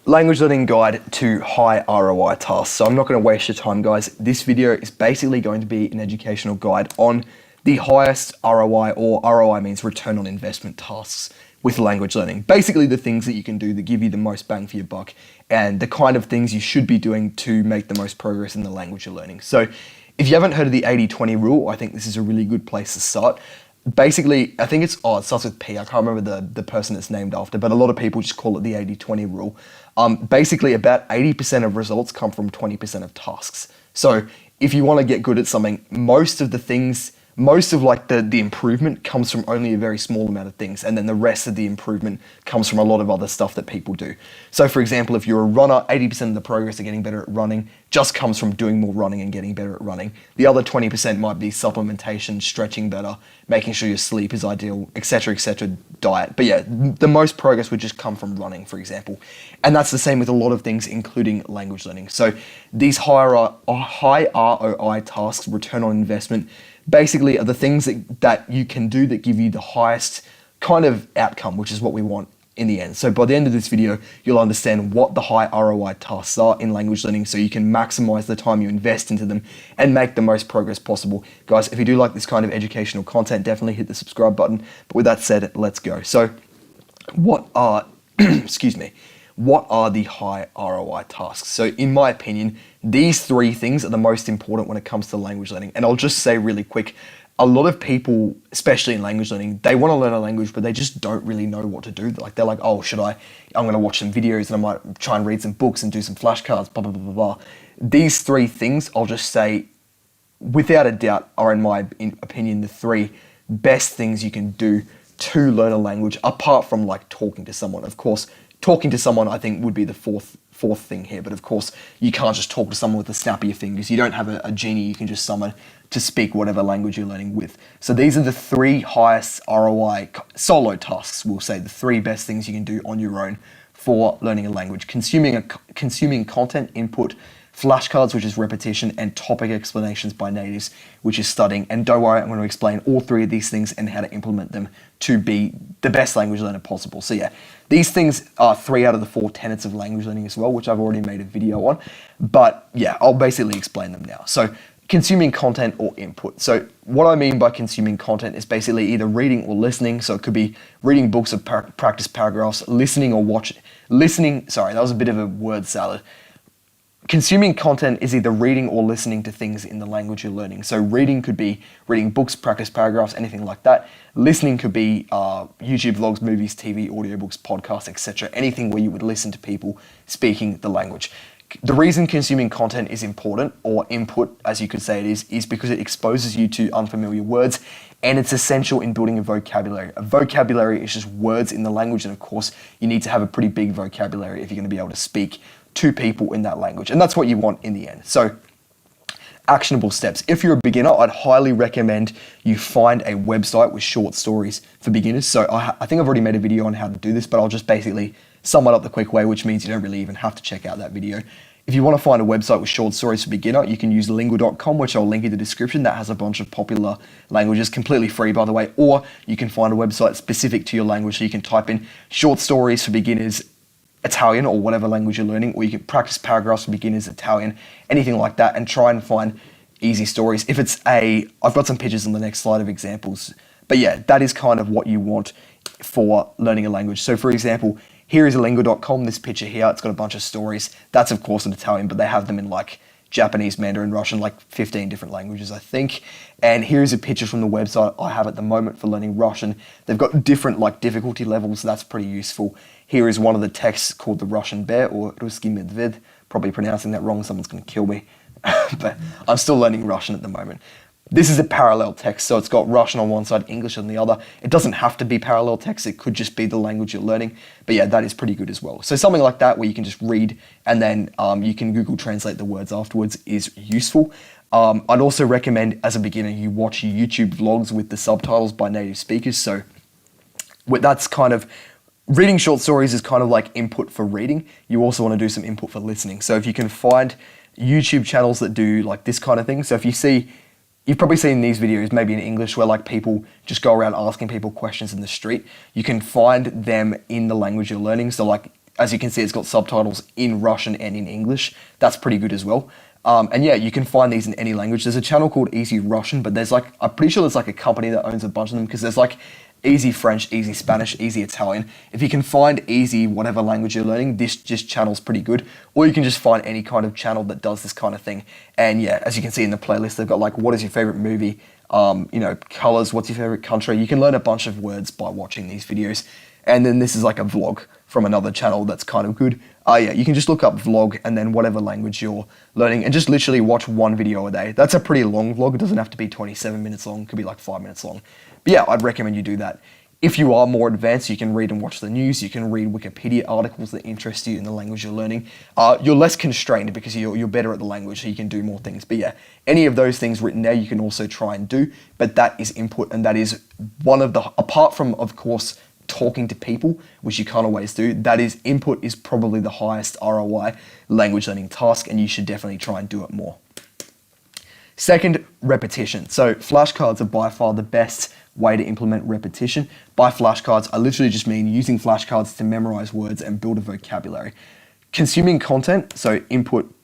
Language learning guide to high ROI tasks. So I'm not going to waste your time, guys. This video is basically going to be an educational guide on the highest ROI, or ROI means return on investment tasks with language learning. Basically the things that you can do that give you the most bang for your buck and the kind of things you should be doing to make the most progress in the language you're learning. So if you haven't heard of the 80-20 rule, I think this is a really good place to start. Basically, I think it starts with P. I can't remember the person it's named after, but a lot of people just call it the 80-20 rule. Basically, about 80% of results come from 20% of tasks. So if you want to get good at something, most of like the improvement comes from only a very small amount of things, and then the rest of the improvement comes from a lot of other stuff that people do. So for example, if you're a runner, 80% of the progress of getting better at running just comes from doing more running and getting better at running. The other 20% might be supplementation, stretching better, making sure your sleep is ideal, etc., diet. But yeah, the most progress would just come from running, for example. And that's the same with a lot of things, including language learning. So these high ROI tasks, return on investment, basically are the things that you can do that give you the highest kind of outcome, which is what we want in the end. So by the end of this video, you'll understand what the high ROI tasks are in language learning so you can maximize the time you invest into them and make the most progress possible. Guys, if you do like this kind of educational content, definitely hit the subscribe button. But with that said, let's go. So what are, what are the high ROI tasks? So in my opinion, these three things are the most important when it comes to language learning. And I'll just say really quick, a lot of people, especially in language learning, they want to learn a language, but they just don't really know what to do. Like they're like, oh, I'm going to watch some videos and I might try and read some books and do some flashcards, blah, blah, blah, blah, blah. These three things, I'll just say, without a doubt, are in my opinion, the three best things you can do to learn a language, apart from like talking to someone. Of course, talking to someone, I think, would be the fourth thing here. But of course, you can't just talk to someone with the snap of your fingers. You don't have a genie you can just summon to speak whatever language you're learning with. So these are the three highest ROI solo tasks, we'll say, the three best things you can do on your own for learning a language. Consuming content input, flashcards, which is repetition, and topic explanations by natives, which is studying. And don't worry, I'm going to explain all three of these things and how to implement them to be the best language learner possible. So yeah, these things are 3 out of the 4 tenets of language learning as well, which I've already made a video on. But yeah, I'll basically explain them now. So consuming content or input. So what I mean by consuming content is basically either reading or listening. So it could be reading books or practice paragraphs, listening or watching. Sorry, that was a bit of a word salad. Consuming content is either reading or listening to things in the language you're learning. So reading could be reading books, practice paragraphs, anything like that. Listening could be YouTube vlogs, movies, TV, audiobooks, podcasts, etc. Anything where you would listen to people speaking the language. The reason consuming content is important, or input as you could say it is because it exposes you to unfamiliar words, and it's essential in building a vocabulary. A vocabulary is just words in the language, and of course you need to have a pretty big vocabulary if you're going to be able to speak to people in that language, and that's what you want in the end. So actionable steps. If you're a beginner, I'd highly recommend you find a website with short stories for beginners. So I think I've already made a video on how to do this, but I'll just basically sum it up the quick way, which means you don't really even have to check out that video. If you want to find a website with short stories for beginner, you can use lingua.com, which I'll link in the description. That has a bunch of popular languages, completely free, by the way. Or you can find a website specific to your language, so you can type in short stories for beginners, Italian, or whatever language you're learning, or you can practice paragraphs for beginners, Italian, anything like that, and try and find easy stories. If it's I've got some pictures on the next slide of examples, but yeah, that is kind of what you want for learning a language. So for example, here is lingua.com, this picture here, it's got a bunch of stories. That's of course in Italian, but they have them in like Japanese, Mandarin, Russian, like 15 different languages, I think. And here's a picture from the website I have at the moment for learning Russian. They've got different like difficulty levels, so that's pretty useful. Here is one of the texts called the Russian Bear, or Ruski Medved. Probably pronouncing that wrong, someone's going to kill me. But I'm still learning Russian at the moment. This is a parallel text, so it's got Russian on one side, English on the other. It doesn't have to be parallel text, it could just be the language you're learning. But yeah, that is pretty good as well. So something like that where you can just read and then you can Google Translate the words afterwards is useful. I'd also recommend, as a beginner, you watch YouTube vlogs with the subtitles by native speakers. So that's kind of, reading short stories is kind of like input for reading. You also want to do some input for listening. So if you can find YouTube channels that do like this kind of thing. So if you see, you've probably seen these videos, maybe in English, where like people just go around asking people questions in the street. You can find them in the language you're learning. So like as you can see, it's got subtitles in Russian and in English. That's pretty good as well. And yeah, you can find these in any language. There's a channel called Easy Russian, but there's like, I'm pretty sure there's like a company that owns a bunch of them, because there's like Easy French, Easy Spanish, Easy Italian. If you can find easy whatever language you're learning, this just channel's pretty good. Or you can just find any kind of channel that does this kind of thing. And yeah, as you can see in the playlist, they've got like, what is your favorite movie? You know, colors, what's your favorite country? You can learn a bunch of words by watching these videos. And then this is like a vlog from another channel that's kind of good. Yeah, you can just look up vlog and then whatever language you're learning and just literally watch one video a day. That's a pretty long vlog. It doesn't have to be 27 minutes long. It could be like 5 minutes long. But yeah, I'd recommend you do that. If you are more advanced, you can read and watch the news. You can read Wikipedia articles that interest you in the language you're learning. You're less constrained because you're better at the language, so you can do more things. But yeah, any of those things written there, you can also try and do. But that is input, and that is one of the, apart from, of course, talking to people, which you can't always do, that is, input is probably the highest ROI language learning task, and you should definitely try and do it more. Second, repetition. So flashcards are by far the best way to implement repetition. By flashcards, I literally just mean using flashcards to memorize words and build a vocabulary. Consuming content, so input,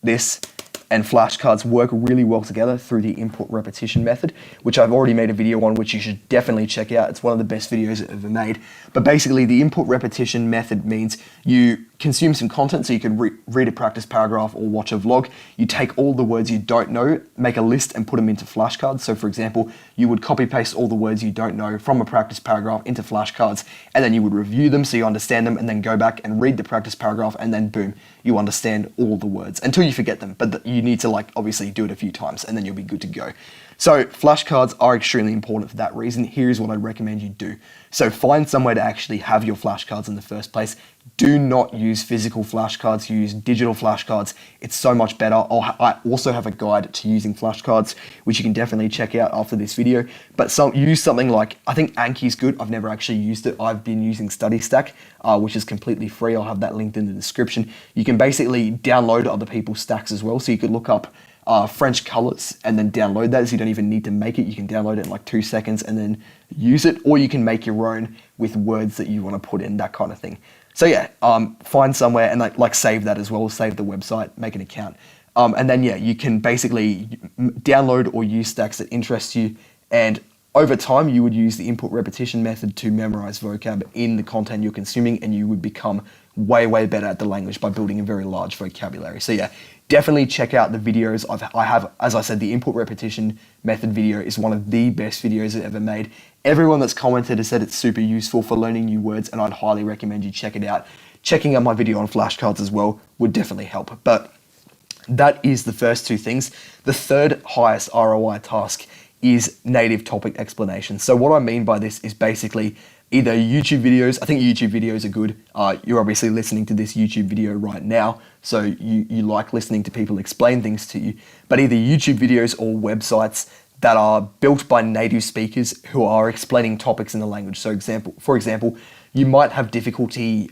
this, and flashcards work really well together through the input repetition method, which I've already made a video on, which you should definitely check out. It's one of the best videos I've ever made. But basically, the input repetition method means you consume some content, so you can read a practice paragraph or watch a vlog. You take all the words you don't know, make a list and put them into flashcards. So for example, you would copy paste all the words you don't know from a practice paragraph into flashcards, and then you would review them so you understand them, and then go back and read the practice paragraph, and then boom, you understand all the words until you forget them. But you need to like obviously do it a few times and then you'll be good to go. So flashcards are extremely important for that reason. Here's what I'd recommend you do. So find somewhere to actually have your flashcards in the first place. Do not use physical flashcards, use digital flashcards. It's so much better. I also have a guide to using flashcards, which you can definitely check out after this video. But use something like, I think Anki's good. I've never actually used it. I've been using StudyStack, which is completely free. I'll have that linked in the description. You can basically download other people's stacks as well. So you could look up French colors and then download that, so you don't even need to make it. You can download it in like 2 seconds and then use it, or you can make your own with words that you want to put in, that kind of thing. So yeah, find somewhere and like save that as well, save the website, make an account. And then yeah, you can basically download or use stacks that interest you, and over time you would use the input repetition method to memorize vocab in the content you're consuming, and you would become way better at the language by building a very large vocabulary. So yeah, definitely check out the videos. I have, as I said, the input repetition method video is one of the best videos I've ever made. Everyone that's commented has said it's super useful for learning new words, and I'd highly recommend you check it out. Checking out my video on flashcards as well would definitely help. But that is the first two things. The third highest ROI task is native topic explanation. So what I mean by this is basically either YouTube videos. I think YouTube videos are good. You're obviously listening to this YouTube video right now, so you like listening to people explain things to you. But either YouTube videos or websites that are built by native speakers who are explaining topics in the language. So for example, you might have difficulty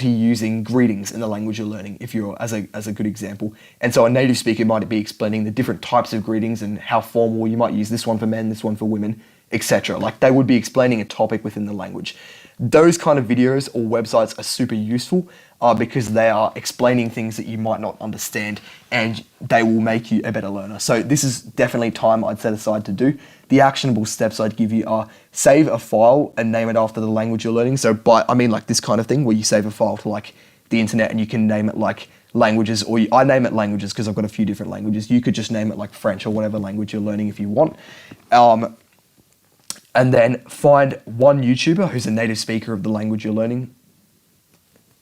using greetings in the language you're learning, if you're as a good example. And so a native speaker might be explaining the different types of greetings and how formal you might use this one for men, this one for women, etc. Like they would be explaining a topic within the language. Those kind of videos or websites are super useful because they are explaining things that you might not understand, and they will make you a better learner. So this is definitely time I'd set aside to do. The actionable steps I'd give you are save a file and name it after the language you're learning. So I mean like this kind of thing where you save a file to like the internet and you can name it like languages, or I name it languages because I've got a few different languages. You could just name it like French or whatever language you're learning if you want. And then find one YouTuber who's a native speaker of the language you're learning.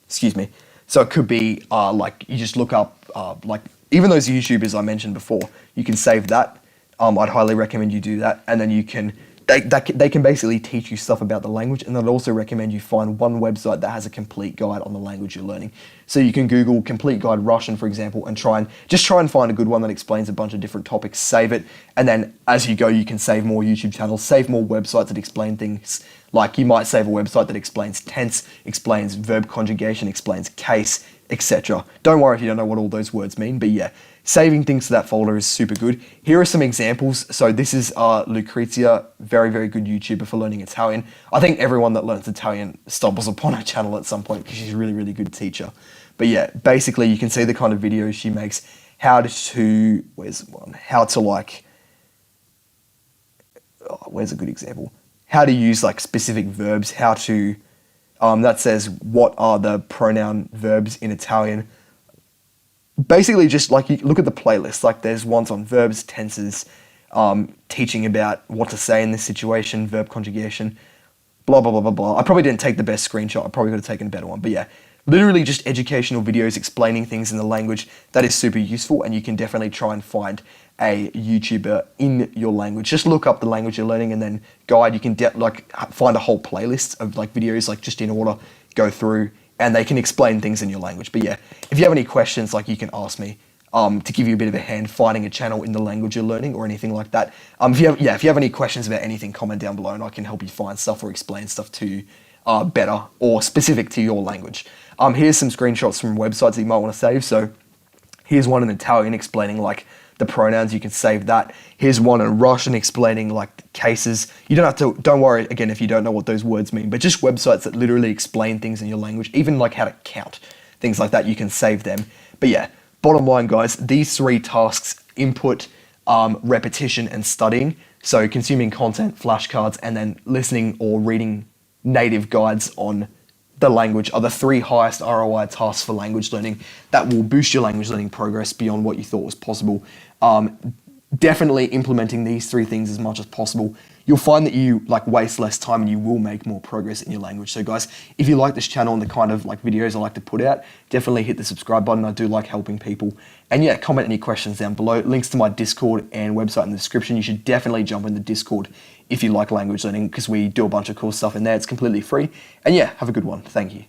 Excuse me. So it could be like you just look up like even those YouTubers I mentioned before, you can save that. I'd highly recommend you do that, and then you can they can basically teach you stuff about the language. And I'd also recommend you find one website that has a complete guide on the language you're learning. So you can Google complete guide Russian, for example, and try and find a good one that explains a bunch of different topics, save it, and then as you go, you can save more YouTube channels, save more websites that explain things. Like you might save a website that explains tense, explains verb conjugation, explains case, etc. Don't worry if you don't know what all those words mean, but yeah, saving things to that folder is super good. Here are some examples. So this is Lucrezia, very, very good YouTuber for learning Italian. I think everyone that learns Italian stumbles upon her channel at some point because she's a really, really good teacher. But yeah, basically you can see the kind of videos she makes, where's a good example? How to use like specific verbs, how to, that says what are the pronoun verbs in Italian. Basically just like you look at the playlist, like there's ones on verbs, tenses, teaching about what to say in this situation, verb conjugation, blah, blah, blah, blah, blah. I probably didn't take the best screenshot. I probably could have taken a better one, but yeah, literally just educational videos explaining things in the language. That is super useful, and you can definitely try and find a YouTuber in your language. Just look up the language you're learning and then guide. You can find a whole playlist of like videos, like just in order, go through, and they can explain things in your language. But yeah, if you have any questions, like you can ask me to give you a bit of a hand finding a channel in the language you're learning or anything like that. If you have any questions about anything, comment down below and I can help you find stuff or explain stuff to you better or specific to your language. Here's some screenshots from websites that you might want to save. So here's one in Italian explaining like the pronouns. You can save that. Here's one in Russian explaining like cases. You don't worry again if you don't know what those words mean, but just websites that literally explain things in your language, even like how to count, things like that, you can save them. But yeah, bottom line guys, these 3 tasks, input, repetition and studying, so consuming content, flashcards, and then listening or reading native guides on the language are the 3 highest ROI tasks for language learning that will boost your language learning progress beyond what you thought was possible. Definitely implementing these 3 things as much as possible. You'll find that you like waste less time and you will make more progress in your language. So guys, if you like this channel and the kind of like videos I like to put out, definitely hit the subscribe button. I do like helping people. And yeah, comment any questions down below. Links to my Discord and website in the description. You should definitely jump in the Discord if you like language learning because we do a bunch of cool stuff in there. It's completely free. And yeah, have a good one. Thank you.